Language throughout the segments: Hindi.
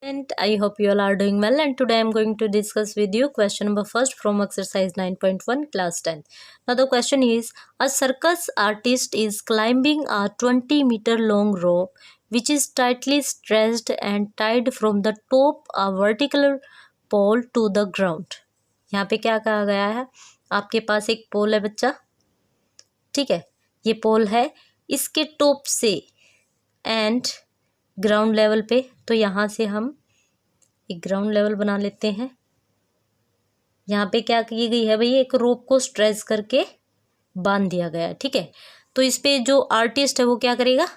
And I hope you all are doing well, and today I am going to discuss with you question number first from exercise 9.1 class 10. Now the question is, a circus artist is climbing a 20-meter long rope which is tightly stretched and tied from the top a vertical pole to the ground. यहाँ पे क्या कहा गया है, आपके पास एक पोल है बच्चा, ठीक है, ये पोल है, इसके टॉप से एंड ग्राउंड लेवल पे, तो यहाँ से हम एक ग्राउंड लेवल बना लेते हैं। यहाँ पे क्या की गई है भाई, एक रोप को स्ट्रेच करके बांध दिया गया है, ठीक है। तो इस पे जो आर्टिस्ट है वो क्या करेगा,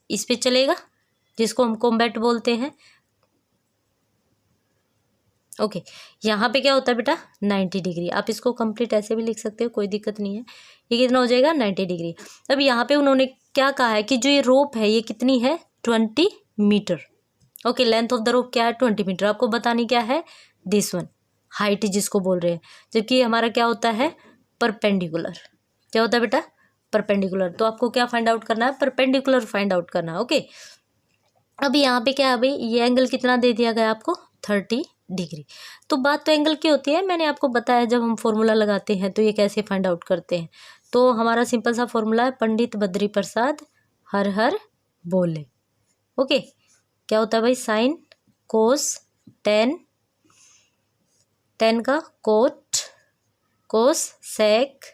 इस पे चलेगा, जिसको हम कॉम्बैट बोलते हैं। ओके, यहाँ पे क्या होता है बेटा 90 डिग्री, आप इसको कंप्लीट ऐसे भी लिख सकते हो, कोई दिक्कत नहीं है। ये कितना हो जाएगा 90 डिग्री। अब यहाँ पे उन्होंने क्या कहा है कि जो ये रोप है ये कितनी है 20 metre. Okay, length of the rope क्या है 20 मीटर। आपको बतानी क्या है, दिस वन हाइट जिसको बोल रहे हैं, जबकि हमारा क्या होता है परपेंडिकुलर। क्या होता है बेटा परपेंडिकुलर। तो आपको क्या फाइंड आउट करना है, परपेंडिकुलर फाइंड आउट करना है। ओके, अब यहाँ पे क्या है भाई, ये एंगल कितना दे दिया गया आपको 30 डिग्री। तो बात तो एंगल की होती है, मैंने आपको बताया जब हम फॉर्मूला लगाते हैं तो ये कैसे फाइंड आउट करते हैं। तो हमारा सिंपल सा फॉर्मूला है, पंडित बद्री प्रसाद हर हर बोले। ओके, क्या होता है भाई, साइन कोस टेन, टेन का cot, cos sec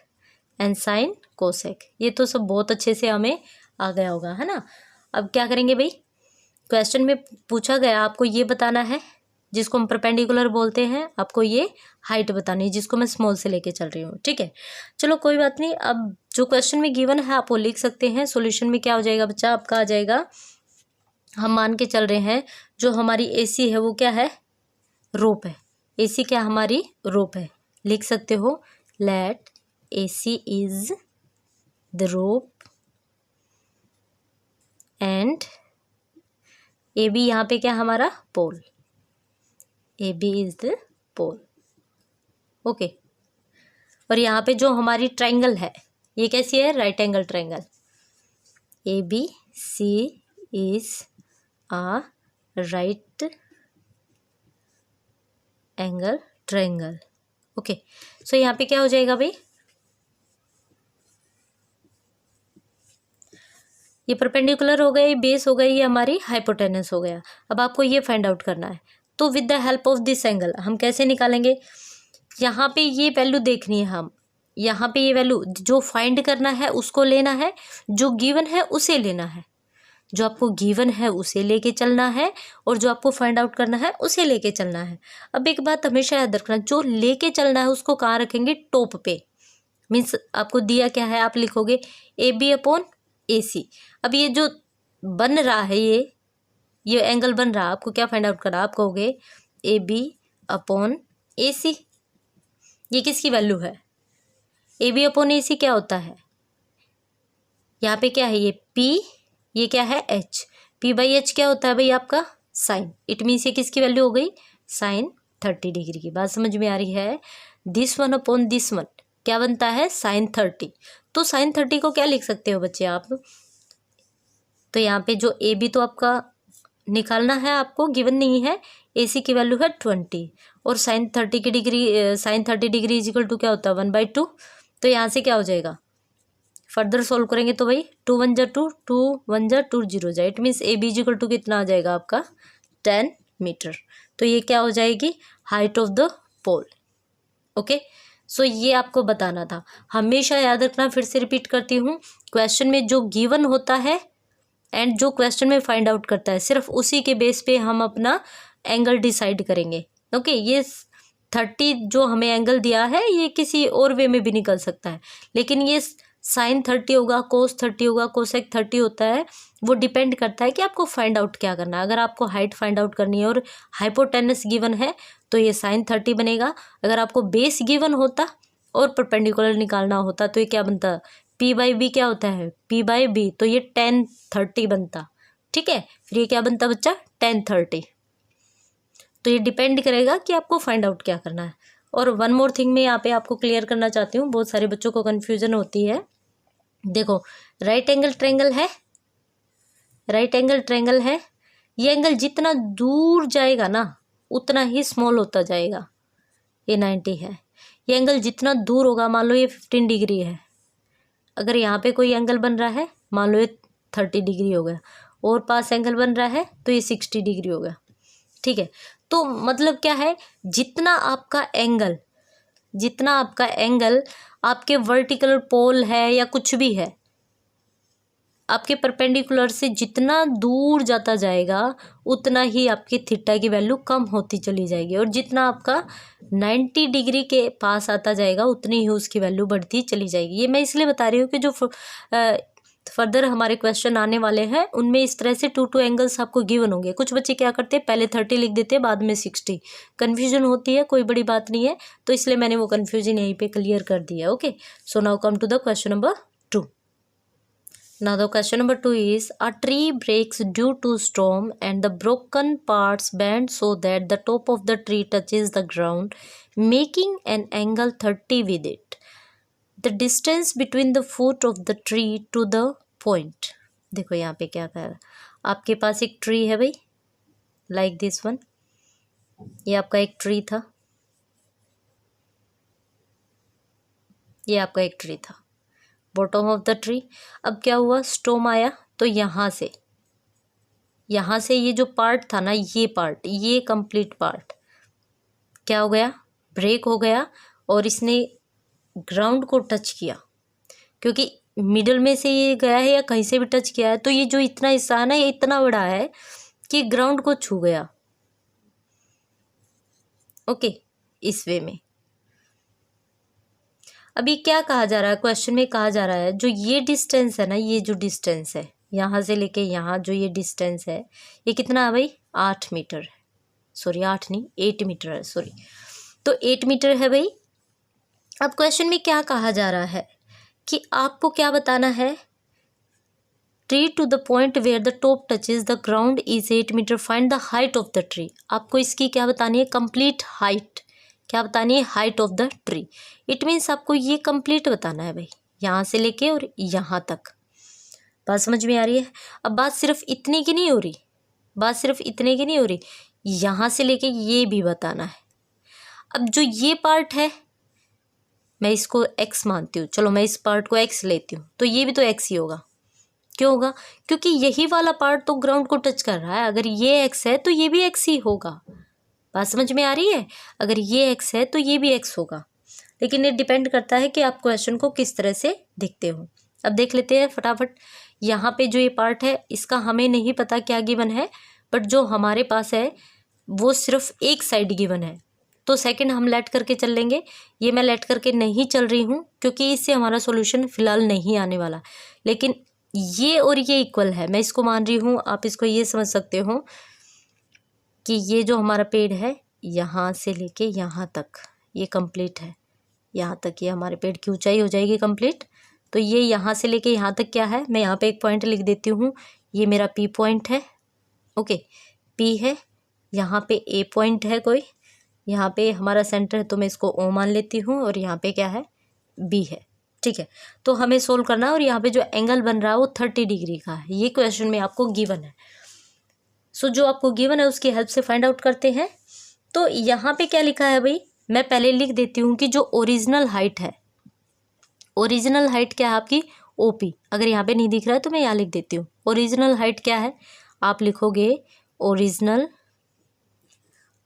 and sine cosec. ये तो सब बहुत अच्छे से हमें आ गया होगा, है ना। अब क्या करेंगे भाई, क्वेश्चन में पूछा गया आपको ये बताना है, जिसको हम परपेंडिकुलर बोलते हैं, आपको ये हाइट बतानी है, जिसको मैं स्मॉल से लेके चल रही हूँ, ठीक है। चलो कोई बात नहीं, अब जो क्वेश्चन में गिवन है आप वो लिख सकते हैं। सॉल्यूशन में क्या हो जाएगा बच्चा, आपका आ जाएगा, हम मान के चल रहे हैं जो हमारी एसी है वो क्या है, रोप है। एसी क्या हमारी रोप है, लिख सकते हो let AC is the rope and A B यहाँ पे क्या हमारा pole, A B is the pole. Okay, और यहाँ पे जो हमारी ट्रायंगल है ये कैसी है, right angle triangle. A B C is a right angle triangle. Okay, so यहाँ पे क्या हो जाएगा भाई, ये परपेंडिकुलर हो गया, ये बेस हो गया, ये हमारी हाइपोटेनस हो गया। अब आपको ये फाइंड आउट करना है, तो with the help of this angle हम कैसे निकालेंगे। यहाँ पे ये वैल्यू देखनी है, हम यहाँ पे ये वैल्यू जो फाइंड करना है उसको लेना है, जो गिवन है उसे लेना है। जो आपको गिवन है उसे लेके चलना है, और जो आपको फाइंड आउट करना है उसे लेके चलना है। अब एक बात हमेशा याद रखना, जो लेके चलना है उसको कहाँ रखेंगे, टॉप पे। मीन्स आपको दिया क्या है, आप लिखोगे ए बी अपॉन ए सी। अब ये जो बन रहा है, ये एंगल बन रहा है, आपको क्या फाइंड आउट करना, आप कहोगे ए बी अपॉन ए सी। ये किसकी वैल्यू है, ए बी अपॉन ए सी क्या होता है, यहाँ पे क्या है ये पी, ये क्या है एच, पी बाई एच क्या होता है भाई आपका साइन। इट मीन्स ये किसकी वैल्यू हो गई, साइन 30 डिग्री की। बात समझ में आ रही है। This one upon this one क्या बनता है, साइन 30। तो साइन 30 को क्या लिख सकते हो बच्चे आप, तो यहाँ पे जो ए बी तो आपका निकालना है, आपको गिवन नहीं है, ए सी की वैल्यू है 20 और साइन 30 की degree, sine 30 degree equal to क्या होता है 1/2। तो यहाँ से क्या हो जाएगा, फर्दर सॉल्व करेंगे तो भाई 2 1 जा 2, 2 1 जा 2 0 जाए। It means A B equal to कितना आ जाएगा आपका 10 मीटर। तो ये क्या हो जाएगी, height of the pole. Okay, so ये आपको बताना था। हमेशा याद रखना, फिर से रिपीट करती हूँ, क्वेश्चन में जो गिवन होता है एंड जो क्वेश्चन में फाइंड आउट करता है, सिर्फ उसी के बेस पे हम अपना एंगल डिसाइड करेंगे। ओके, ये 30 जो हमें एंगल दिया है ये किसी और वे में भी निकल सकता है, लेकिन ये साइन 30 होगा, कोस 30 होगा, कोसेक 30 होता है, वो डिपेंड करता है कि आपको फाइंड आउट क्या करना है। अगर आपको हाइट फाइंड आउट करनी है और हाइपोटेनस गिवन है तो ये साइन 30 बनेगा। अगर आपको बेस गिवन होता और परपेंडिकुलर निकालना होता तो ये क्या बनता, पी बाई बी क्या होता है, पी बाई बी, तो ये 10 30 बनता, ठीक है। फिर ये क्या बनता बच्चा 10 30। तो ये डिपेंड करेगा कि आपको फाइंड आउट क्या करना है। और वन मोर थिंग मैं यहाँ पे आपको क्लियर करना चाहती हूँ, बहुत सारे बच्चों को कन्फ्यूजन होती है। देखो, राइट एंगल ट्रायंगल है, राइट एंगल ट्रायंगल है, ये एंगल जितना दूर जाएगा ना उतना ही स्मॉल होता जाएगा। ये 90 है। ये एंगल जितना दूर होगा, मान लो ये 15 डिग्री है, अगर यहाँ पे कोई एंगल बन रहा है, मान लो ये 30 डिग्री हो गया, और पास एंगल बन रहा है तो ये 60 डिग्री हो गया। ठीक है, तो मतलब क्या है, जितना आपका एंगल आपके वर्टिकल पोल है या कुछ भी है, आपके परपेंडिकुलर से जितना दूर जाता जाएगा उतना ही आपकी थीटा की वैल्यू कम होती चली जाएगी, और जितना आपका 90 डिग्री के पास आता जाएगा उतनी ही उसकी वैल्यू बढ़ती चली जाएगी। ये मैं इसलिए बता रही हूँ कि जो फर्दर हमारे क्वेश्चन आने वाले हैं उनमें इस तरह से 2 एंगल्स आपको गिवन होंगे। कुछ बच्चे क्या करते हैं, पहले 30 लिख देते हैं, बाद में 60, कन्फ्यूजन होती है, कोई बड़ी बात नहीं है, तो इसलिए मैंने वो कन्फ्यूजन यहीं पे क्लियर कर दिया। Okay, so now come to the question number 2. Now the question number 2 is, a tree breaks due to storm and the broken parts bend so that the top of the tree touches the ground, making an angle 30 with it. The distance between the foot of the tree to the point. देखो यहाँ पे क्या कह रहा है, आपके पास एक ट्री है भाई, लाइक दिस वन, ये आपका एक ट्री था, ये आपका एक ट्री था, बॉटम ऑफ द ट्री। अब क्या हुआ, स्टॉर्म आया, तो यहाँ से ये जो पार्ट था ना, ये पार्ट, ये कंप्लीट पार्ट क्या हो गया, ब्रेक हो गया, और इसने ग्राउंड को टच किया, क्योंकि मिडल में से ये गया है या कहीं से भी टच किया है, तो ये जो इतना हिस्सा है ना, ये इतना बड़ा है कि ग्राउंड को छू गया। ओके, इस वे में। अभी क्या कहा जा रहा है, क्वेश्चन में कहा जा रहा है, जो ये डिस्टेंस है ना, ये जो डिस्टेंस है यहाँ से लेके यहाँ, जो ये डिस्टेंस है, ये कितना है भाई, 8 मीटर है, सॉरी 8 नहीं 8 मीटर है, सॉरी, तो 8 मीटर है भाई। अब क्वेश्चन में क्या कहा जा रहा है कि आपको क्या बताना है, tree to the point where the top touches the ground is 8 metre, find the height of the tree. आपको इसकी क्या बतानी है, कंप्लीट हाइट, क्या बतानी है, height of the tree. It means आपको ये कंप्लीट बताना है भाई, यहाँ से लेके और यहाँ तक। बात समझ में आ रही है। अब बात सिर्फ इतने की नहीं हो रही, यहाँ से लेके ये भी बताना है। अब जो ये पार्ट है, मैं इसको x मानती हूँ, चलो मैं इस पार्ट को x लेती हूँ, तो ये भी तो x ही होगा। क्यों होगा, क्योंकि यही वाला पार्ट तो ग्राउंड को टच कर रहा है, अगर ये x है तो ये भी x ही होगा। बात समझ में आ रही है, अगर ये x है तो ये भी x होगा, लेकिन ये डिपेंड करता है कि आप क्वेश्चन को किस तरह से देखते हो। अब देख लेते हैं फटाफट। यहाँ पे जो ये पार्ट है, इसका हमें नहीं पता क्या गिवन है, बट जो हमारे पास है वो सिर्फ एक साइड गिवन है, तो सेकंड हम लेट करके चल लेंगे। ये मैं लेट करके नहीं चल रही हूँ क्योंकि इससे हमारा सॉल्यूशन फिलहाल नहीं आने वाला, लेकिन ये और ये इक्वल है, मैं इसको मान रही हूँ। आप इसको ये समझ सकते हो कि ये जो हमारा पेड़ है, यहाँ से लेके यहाँ तक ये कंप्लीट है, यहाँ तक ये हमारे पेड़ की ऊंचाई हो जाएगी कंप्लीट। तो ये यहाँ से लेके यहाँ तक क्या है, मैं यहाँ पे एक पॉइंट लिख देती हूँ, ये मेरा P पॉइंट है। ओके, P है, यहाँ पे A पॉइंट है कोई, यहाँ पे हमारा सेंटर है तो मैं इसको O मान लेती हूँ, और यहाँ पे क्या है, B है। ठीक है, तो हमें सोल्व करना है, और यहाँ पे जो एंगल बन रहा है वो 30 डिग्री का है, ये क्वेश्चन में आपको गिवन है। सो जो आपको गिवन है उसकी हेल्प से फाइंड आउट करते हैं। तो यहाँ पे क्या लिखा है भाई, मैं पहले लिख देती हूँ कि जो ओरिजिनल हाइट है, ओरिजिनल हाइट क्या है आपकी, OP। अगर यहाँ पे नहीं दिख रहा है तो मैं यहाँ लिख देती हूँ, ओरिजिनल हाइट क्या है, आप लिखोगे ओरिजिनल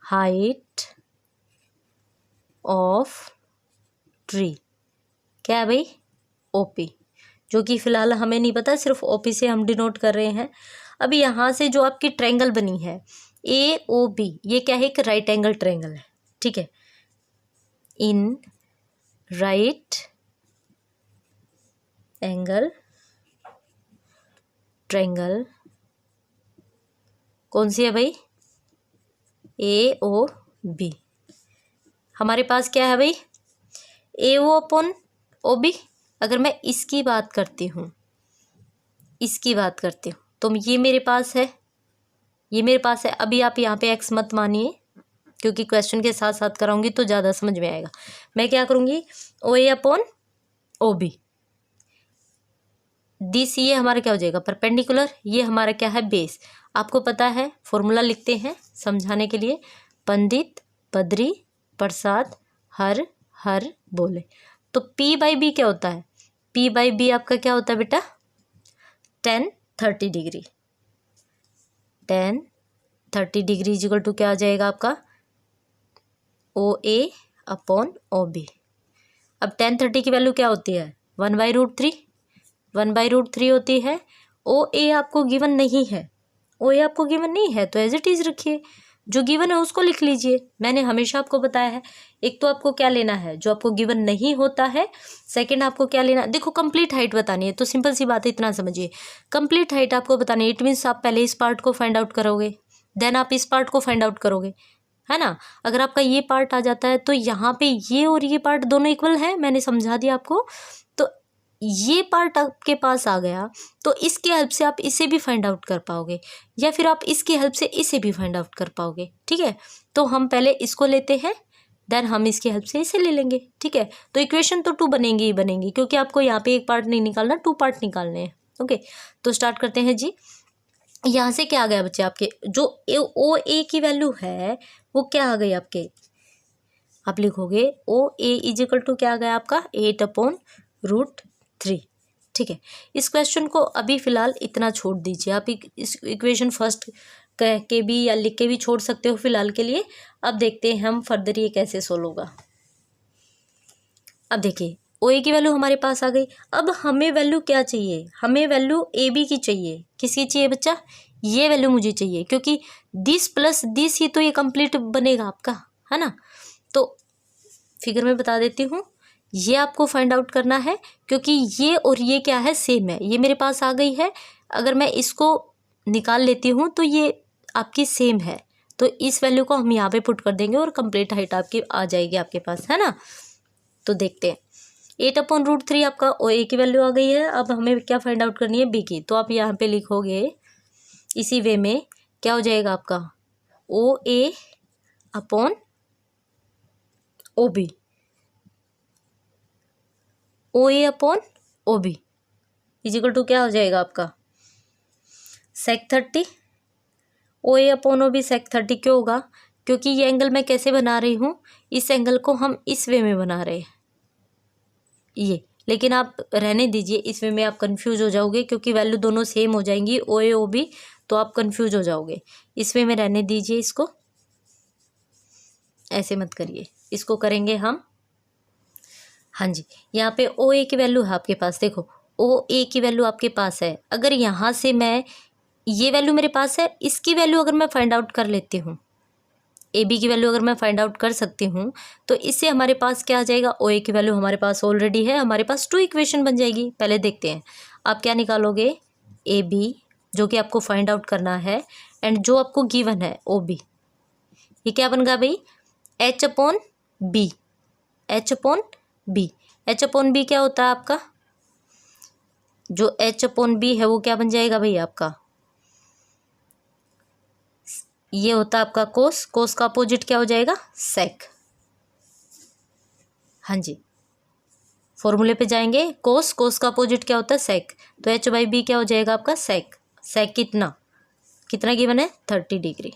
हाइट ऑफ ट्री, क्या है भाई, OP, जो कि फिलहाल हमें नहीं पता, सिर्फ OP से हम डिनोट कर रहे हैं। अब यहाँ से जो आपकी ट्रायंगल बनी है AOB, ये क्या है, एक राइट एंगल ट्रायंगल है। ठीक है, इन राइट एंगल ट्रायंगल कौन सी है भाई, AOB। हमारे पास क्या है भाई, AO अपॉन OB। अगर मैं इसकी बात करती हूँ, तो ये मेरे पास है, अभी आप यहाँ पे x मत मानिए, क्योंकि क्वेश्चन के साथ साथ कराऊंगी तो ज़्यादा समझ में आएगा। मैं क्या करूँगी, OA अपॉन OB, दिस, ये हमारा क्या हो जाएगा, परपेंडिकुलर, ये हमारा क्या है, बेस। आपको पता है फॉर्मूला लिखते हैं समझाने के लिए, पंडित बद्री प्रसाद हर हर बोले। तो P/B क्या होता है? P/B आपका क्या होता है बेटा? tan 30 degree. tan 30 degree equal to क्या आ जाएगा आपका? OA/OB। अब tan 30 की वैल्यू क्या होती है? 1/√3। 1/√3 होती है। OA आपको गिवन नहीं है, OA आपको गिवन नहीं है तो एज इट इज़ रखिए, जो गिवन है उसको लिख लीजिए। मैंने हमेशा आपको बताया है, एक तो आपको क्या लेना है जो आपको गिवन नहीं होता है, सेकंड आपको क्या लेना, देखो कंप्लीट हाइट बतानी है तो सिंपल सी बात है, इतना समझिए। कंप्लीट हाइट आपको बतानी है, इट मीन्स आप पहले इस पार्ट को फाइंड आउट करोगे, देन आप इस पार्ट को फाइंड आउट करोगे, है ना। अगर आपका ये पार्ट आ जाता है तो यहाँ पे ये और ये पार्ट दोनों इक्वल है, मैंने समझा दिया आपको। तो ये पार्ट आपके पास आ गया तो इसकी हेल्प से आप इसे भी फाइंड आउट कर पाओगे, या फिर आप इसकी हेल्प से इसे भी फाइंड आउट कर पाओगे, ठीक है। तो हम पहले इसको लेते हैं, देन हम इसकी हेल्प से इसे ले लेंगे, ठीक है। तो इक्वेशन तो 2 बनेंगी ही बनेंगी, क्योंकि आपको यहाँ पे एक पार्ट नहीं निकालना, 2 पार्ट निकालने हैं। ओके, तो स्टार्ट करते हैं जी। यहाँ से क्या आ गया बच्चे आपके, जो OA की वैल्यू है वो क्या आ गई आपके, आप लिखोगे OA इजिकल टू क्या आ गया आपका 8/√3, ठीक है। इस क्वेश्चन को अभी फिलहाल इतना छोड़ दीजिए, आप इस इक्वेशन फर्स्ट कह के भी या लिख के भी छोड़ सकते हो फिलहाल के लिए। अब देखते हैं हम फर्दर ये कैसे सोल्व होगा। अब देखिए OA की वैल्यू हमारे पास आ गई। अब हमें वैल्यू क्या चाहिए, हमें वैल्यू AB की चाहिए। किसकी चाहिए बच्चा? ये वैल्यू मुझे चाहिए, क्योंकि दिस प्लस दिस ही तो ये कंप्लीट बनेगा आपका, है ना। तो फिगर में बता देती हूँ, ये आपको फाइंड आउट करना है, क्योंकि ये और ये क्या है, सेम है। ये मेरे पास आ गई है, अगर मैं इसको निकाल लेती हूँ तो ये आपकी सेम है, तो इस वैल्यू को हम यहाँ पे पुट कर देंगे और कंप्लीट हाइट आपकी आ जाएगी आपके पास, है ना। तो देखते हैं 8/√3 आपका OA की वैल्यू आ गई है। अब हमें क्या फाइंड आउट करनी है, B की। तो आप यहाँ पे लिखोगे इसी वे में, क्या हो जाएगा आपका OA/OB। OA/OB इजिकल टू क्या हो जाएगा आपका sec30। OA/OB sec30 क्यों होगा, क्योंकि ये एंगल मैं कैसे बना रही हूँ, इस एंगल को हम इस वे में बना रहे हैं ये, लेकिन आप रहने दीजिए, इस वे में आप कंफ्यूज हो जाओगे, क्योंकि वैल्यू दोनों सेम हो जाएंगी OA/OB, तो आप कंफ्यूज हो जाओगे। इस वे में रहने दीजिए, इसको ऐसे मत करिए, इसको करेंगे हम। हाँ जी, यहाँ पे OA की वैल्यू है आपके पास, देखो OA की वैल्यू आपके पास है। अगर यहाँ से मैं, ये वैल्यू मेरे पास है, इसकी वैल्यू अगर मैं फाइंड आउट कर लेती हूँ, AB की वैल्यू अगर मैं फाइंड आउट कर सकती हूँ, तो इससे हमारे पास क्या आ जाएगा, OA की वैल्यू हमारे पास ऑलरेडी है, हमारे पास 2 इक्वेशन बन जाएगी। पहले देखते हैं, आप क्या निकालोगे, AB जो कि आपको फाइंड आउट करना है, एंड जो आपको गिवन है OB, ये क्या बन गया भाई, H/B। H/B, H/B क्या होता है आपका, जो H/B है वो क्या बन जाएगा भाई आपका, ये होता है आपका कोस। कोस का अपोजिट क्या हो जाएगा, सेक। हाँ जी, फॉर्मूले पे जाएंगे, कोस, कोस का अपोजिट क्या होता है, सेक। तो H/B क्या हो जाएगा आपका, सेक। सेक कितना, कितना गिवन है, 30 डिग्री।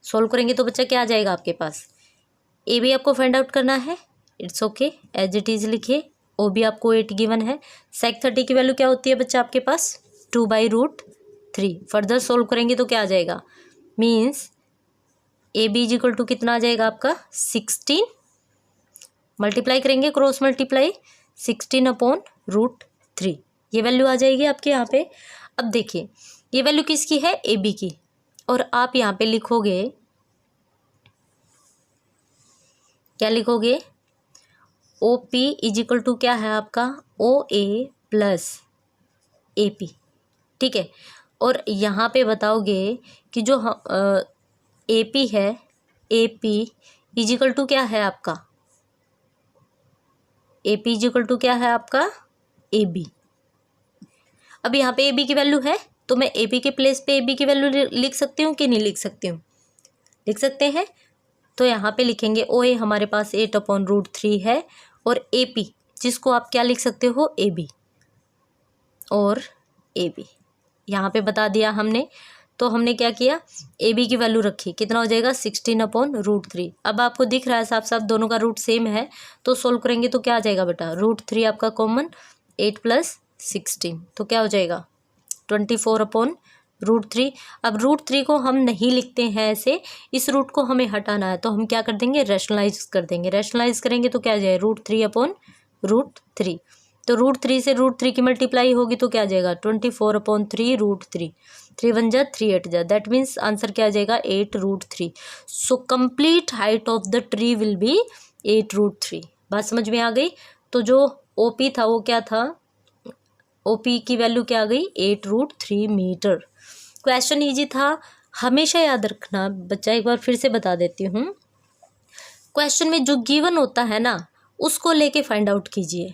सोल्व करेंगे तो बच्चा क्या आ जाएगा आपके पास, AB आपको फाइंड आउट करना है, it's okay, as it is लिखिए। OB आपको 8 गिवन है। सेक 30 की वैल्यू क्या होती है बच्चा आपके पास, 2/√3। फर्दर सोल्व करेंगे तो क्या आ जाएगा, मीन्स AB इक्वल टू कितना आ जाएगा आपका 16, मल्टीप्लाई करेंगे, क्रॉस मल्टीप्लाई, 16/√3, ये वैल्यू आ जाएगी आपके यहाँ पे। अब देखिए ये वैल्यू किसकी है, AB की, और आप यहाँ पे लिखोगे, क्या लिखोगे, OP इजिकल टू क्या है आपका, OA + AP, ठीक है। और यहाँ पे बताओगे कि जो AP है, AP इजिकल टू क्या है आपका, AP इजिकल टू क्या है आपका, AB। अब यहाँ पे AB की वैल्यू है, तो मैं AB के प्लेस पे AB की वैल्यू लिख सकती हूँ कि नहीं लिख सकती हूँ, लिख सकते हैं। तो यहाँ पे लिखेंगे OA हमारे पास 8/√3 है, और AP जिसको आप क्या लिख सकते हो, AB, और AB यहाँ पे बता दिया हमने। तो हमने क्या किया, ए बी की वैल्यू रखी, कितना हो जाएगा 16/√3। अब आपको दिख रहा है साफ साफ दोनों का रूट सेम है, तो सोल्व करेंगे तो क्या आ जाएगा बेटा, √3 आपका कॉमन, 8 + 16 तो क्या हो जाएगा 24/√3। अब √3 को हम नहीं लिखते हैं ऐसे, इस रूट को हमें हटाना है तो हम क्या कर देंगे, रैशनलाइज कर देंगे। रैशनलाइज करेंगे तो क्या आ जाएगा √3/√3। तो √3 से √3 की मल्टीप्लाई होगी तो क्या आ जाएगा 24/3√3। 3 × 1 = 3 × 8 = दैट मीन्स आंसर क्या आ जाएगा 8√3। So complete height of the tree will be 8√3। बात समझ में आ गई। तो जो ओपी था वो क्या था, ओपी की वैल्यू क्या आ गई 8√3 मीटर। क्वेश्चन ईजी था, हमेशा याद रखना बच्चा, एक बार फिर से बता देती हूँ। क्वेश्चन में जो गिवन होता है ना उसको लेके फाइंड आउट कीजिए।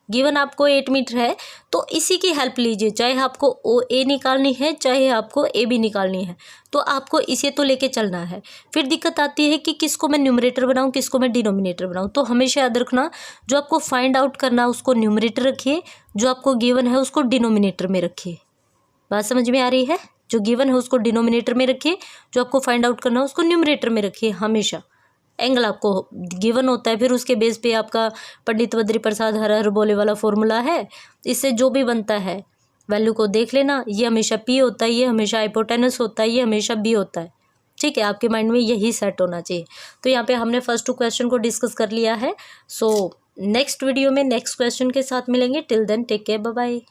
गिवन आपको 8 मीटर है तो इसी की हेल्प लीजिए, चाहे आपको ओ ए निकालनी है चाहे आपको ए बी निकालनी है, तो आपको इसे तो लेके चलना है। फिर दिक्कत आती है कि किसको मैं न्यूमरेटर बनाऊं किसको मैं डिनोमिनेटर बनाऊं। तो हमेशा याद रखना जो आपको फाइंड आउट करना है उसको न्यूमरेटर रखिए, जो आपको गिवन है उसको डिनोमिनेटर में रखिए। बात समझ में आ रही है, जो गिवन है उसको डिनोमिनेटर में रखिए, जो आपको फाइंड आउट करना है उसको न्यूमरेटर में रखिए। हमेशा एंगल आपको गिवन होता है, फिर उसके बेस पे आपका पंडित बद्री प्रसाद हर हर बोले वाला फॉर्मूला है, इससे जो भी बनता है वैल्यू को देख लेना। ये हमेशा पी होता है, ये हमेशा हाइपोटेनस होता है, ये हमेशा बी होता है। ठीक है, आपके माइंड में यही सेट होना चाहिए। तो यहाँ पे हमने फर्स्ट 2 क्वेश्चन को डिस्कस कर लिया है। सो नेक्स्ट वीडियो में नेक्स्ट क्वेश्चन के साथ मिलेंगे। Till then take care, bye bye.